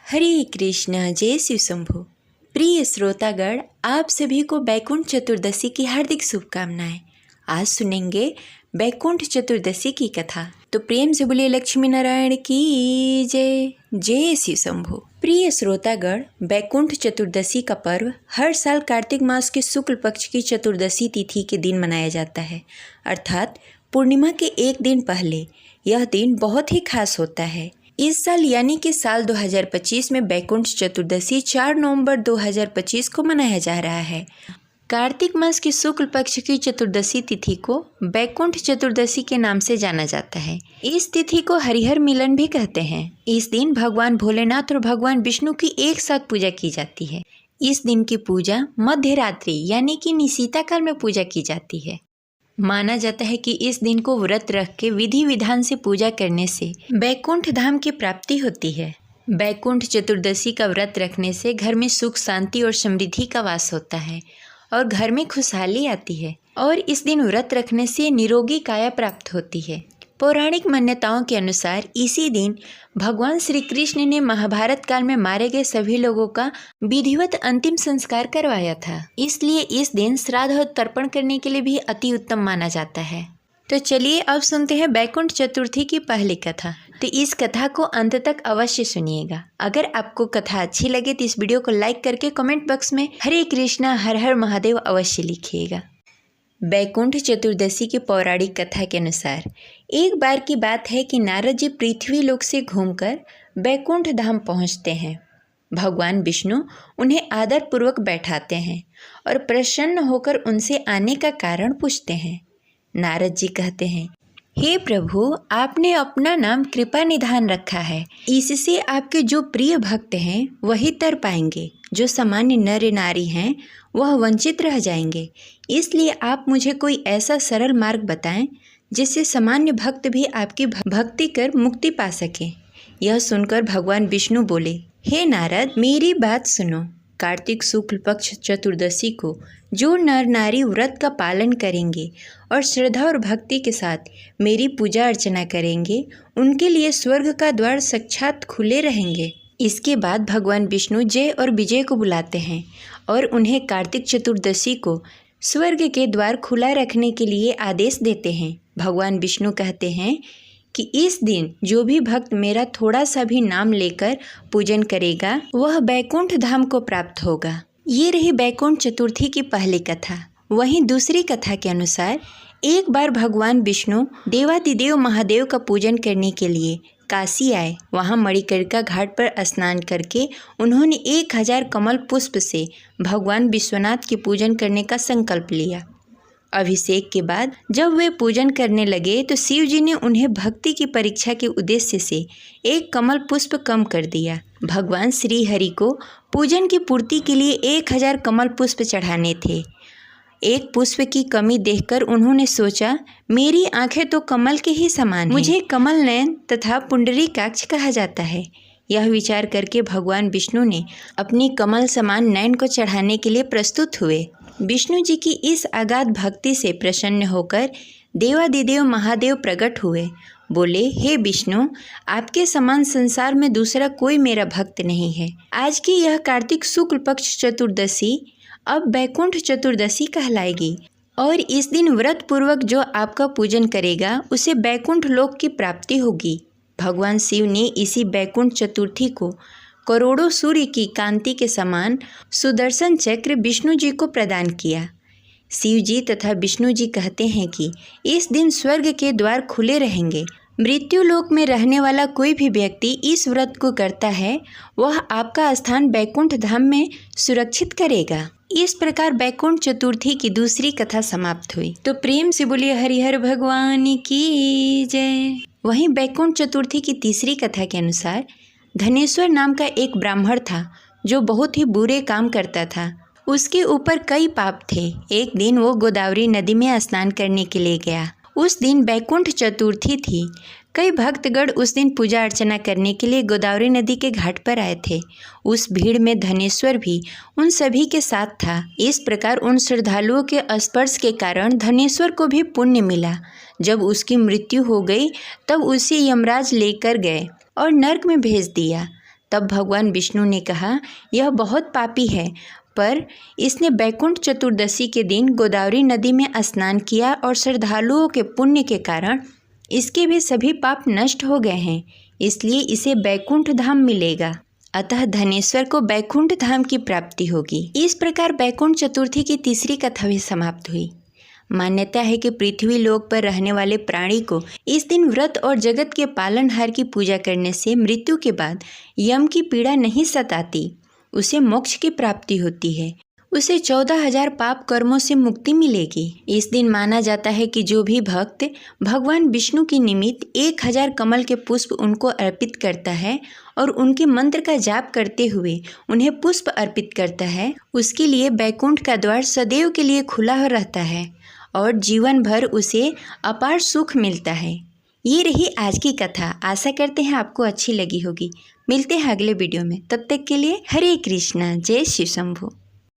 हरे कृष्णा, जय शिव शंभु। प्रिय श्रोतागण, आप सभी को बैकुंठ चतुर्दशी की हार्दिक शुभकामनाएं। आज सुनेंगे बैकुंठ चतुर्दशी की कथा। तो प्रेम से बोलिए लक्ष्मी नारायण की जय, जय शिव शंभु। प्रिय श्रोतागण, बैकुंठ चतुर्दशी का पर्व हर साल कार्तिक मास के शुक्ल पक्ष की चतुर्दशी तिथि के दिन मनाया जाता है, अर्थात पूर्णिमा के एक दिन पहले। यह दिन बहुत ही खास होता है। इस साल यानी कि साल 2025 में बैकुंठ चतुर्दशी 4 नवंबर 2025 को मनाया जा रहा है। कार्तिक मास की शुक्ल पक्ष की चतुर्दशी तिथि को बैकुंठ चतुर्दशी के नाम से जाना जाता है। इस तिथि को हरिहर मिलन भी कहते हैं। इस दिन भगवान भोलेनाथ और भगवान विष्णु की एक साथ पूजा की जाती है। इस दिन की पूजा मध्य रात्रि यानी कि निशीता काल में पूजा की जाती है। माना जाता है कि इस दिन को व्रत रख के विधि विधान से पूजा करने से बैकुंठ धाम की प्राप्ति होती है। बैकुंठ चतुर्दशी का व्रत रखने से घर में सुख शांति और समृद्धि का वास होता है और घर में खुशहाली आती है। और इस दिन व्रत रखने से निरोगी काया प्राप्त होती है। पौराणिक मान्यताओं के अनुसार इसी दिन भगवान श्री कृष्ण ने महाभारत काल में मारे गए सभी लोगों का विधिवत अंतिम संस्कार करवाया था। इसलिए इस दिन श्राद्ध और तर्पण करने के लिए भी अति उत्तम माना जाता है। तो चलिए अब सुनते हैं बैकुंठ चतुर्थी की पहली कथा। तो इस कथा को अंत तक अवश्य सुनिएगा। अगर आपको कथा अच्छी लगे तो इस वीडियो को लाइक करके कमेंट बॉक्स में हरे कृष्णा हर हर महादेव अवश्य लिखिएगा। बैकुंठ चतुर्दशी की पौराणिक कथा के अनुसार एक बार की बात है कि नारद जी पृथ्वी लोक से घूमकर बैकुंठ धाम पहुंचते हैं। भगवान विष्णु उन्हें आदर पूर्वक बैठाते हैं और प्रसन्न होकर उनसे आने का कारण पूछते हैं। नारद जी कहते हैं, हे प्रभु, आपने अपना नाम कृपा निधान रखा है। इससे आपके जो प्रिय भक्त हैं वही तर पाएंगे, जो सामान्य नर नारी हैं वह वंचित रह जाएंगे। इसलिए आप मुझे कोई ऐसा सरल मार्ग बताएं जिससे सामान्य भक्त भी आपकी भक्ति कर मुक्ति पा सके। यह सुनकर भगवान विष्णु बोले, हे नारद, मेरी बात सुनो। कार्तिक शुक्ल पक्ष चतुर्दशी को जो नर नारी व्रत का पालन करेंगे और श्रद्धा और भक्ति के साथ मेरी पूजा अर्चना करेंगे, उनके लिए स्वर्ग का द्वार साक्षात खुले रहेंगे। इसके बाद भगवान विष्णु जय और विजय को बुलाते हैं और उन्हें कार्तिक चतुर्दशी को स्वर्ग के द्वार खुला रखने के लिए आदेश देते हैं। भगवान विष्णु कहते हैं कि इस दिन जो भी भक्त मेरा थोड़ा सा भी नाम लेकर पूजन करेगा वह बैकुंठ धाम को प्राप्त होगा। ये रही बैकुंठ चतुर्थी की पहली कथा। वहीं दूसरी कथा के अनुसार एक बार भगवान विष्णु देवादिदेव महादेव का पूजन करने के लिए काशी आए। वहाँ मणिकर्णिका घाट पर स्नान करके उन्होंने 1000 कमल पुष्प से भगवान विश्वनाथ की पूजन करने का संकल्प लिया। अभिषेक के बाद जब वे पूजन करने लगे तो शिव जी ने उन्हें भक्ति की परीक्षा के उद्देश्य से एक कमल पुष्प कम कर दिया। भगवान श्री हरि को पूजन की पूर्ति के लिए 1000 कमल पुष्प चढ़ाने थे। एक पुष्प की कमी देखकर उन्होंने सोचा, मेरी आंखें तो कमल के ही समान हैं। मुझे कमल नयन तथा पुंडरीकाक्ष कहा जाता है। यह विचार करके भगवान विष्णु ने अपनी कमल समान नयन को चढ़ाने के लिए प्रस्तुत हुए। विष्णु जी की इस अगाध भक्ति से प्रसन्न होकर देवादिदेव महादेव प्रकट हुए। बोले, हे विष्णु, आपके समान संसार में दूसरा कोई मेरा भक्त नहीं है। आज की यह कार्तिक शुक्ल पक्ष चतुर्दशी अब बैकुंठ चतुर्दशी कहलाएगी और इस दिन व्रत पूर्वक जो आपका पूजन करेगा उसे बैकुंठ लोक की प्राप्ति होगी। भगवान शिव ने इसी बैकुंठ चतुर्थी को करोड़ों सूर्य की कांति के समान सुदर्शन चक्र विष्णु जी को प्रदान किया। शिव जी तथा विष्णु जी कहते हैं कि इस दिन स्वर्ग के द्वार खुले रहेंगे। मृत्यु लोक में रहने वाला कोई भी व्यक्ति इस व्रत को करता है वह आपका स्थान बैकुंठ धाम में सुरक्षित करेगा। इस प्रकार बैकुंठ चतुर्थी की दूसरी कथा समाप्त हुई। तो प्रेम से बोलिए हरिहर भगवान की जय। वहीं बैकुंठ चतुर्थी की तीसरी कथा के अनुसार धनेश्वर नाम का एक ब्राह्मण था जो बहुत ही बुरे काम करता था। उसके ऊपर कई पाप थे। एक दिन वो गोदावरी नदी में स्नान करने के लिए गया। उस दिन बैकुंठ चतुर्थी थी। कई भक्तगण उस दिन पूजा अर्चना करने के लिए गोदावरी नदी के घाट पर आए थे। उस भीड़ में धनेश्वर भी उन सभी के साथ था। इस प्रकार उन श्रद्धालुओं के स्पर्श के कारण धनेश्वर को भी पुण्य मिला। जब उसकी मृत्यु हो गई तब उसे यमराज लेकर गए और नरक में भेज दिया। तब भगवान विष्णु ने कहा, यह बहुत पापी है, पर इसने बैकुंठ चतुर्दशी के दिन गोदावरी नदी में स्नान किया और श्रद्धालुओं के पुण्य के कारण इसके भी सभी पाप नष्ट हो गए हैं, इसलिए इसे बैकुंठ धाम मिलेगा। अतः धनेश्वर को बैकुंठ धाम की प्राप्ति होगी। इस प्रकार बैकुंठ चतुर्थी की तीसरी कथा भी समाप्त हुई। मान्यता है कि पृथ्वी लोक पर रहने वाले प्राणी को इस दिन व्रत और जगत के पालनहार की पूजा करने से मृत्यु के बाद यम की पीड़ा नहीं सताती, उसे मोक्ष की प्राप्ति होती है। उसे 14,000 पाप कर्मों से मुक्ति मिलेगी। इस दिन माना जाता है कि जो भी भक्त भगवान विष्णु के निमित्त 1000 कमल के पुष्प उनको अर्पित करता है और उनके मंत्र का जाप करते हुए उन्हें पुष्प अर्पित करता है, उसके लिए बैकुंठ का द्वार सदैव के लिए खुला रहता है और जीवन भर उसे अपार सुख मिलता है। ये रही आज की कथा। आशा करते हैं आपको अच्छी लगी होगी। मिलते हैं अगले वीडियो में, तब तक के लिए हरे कृष्णा, जय शिव शंभू।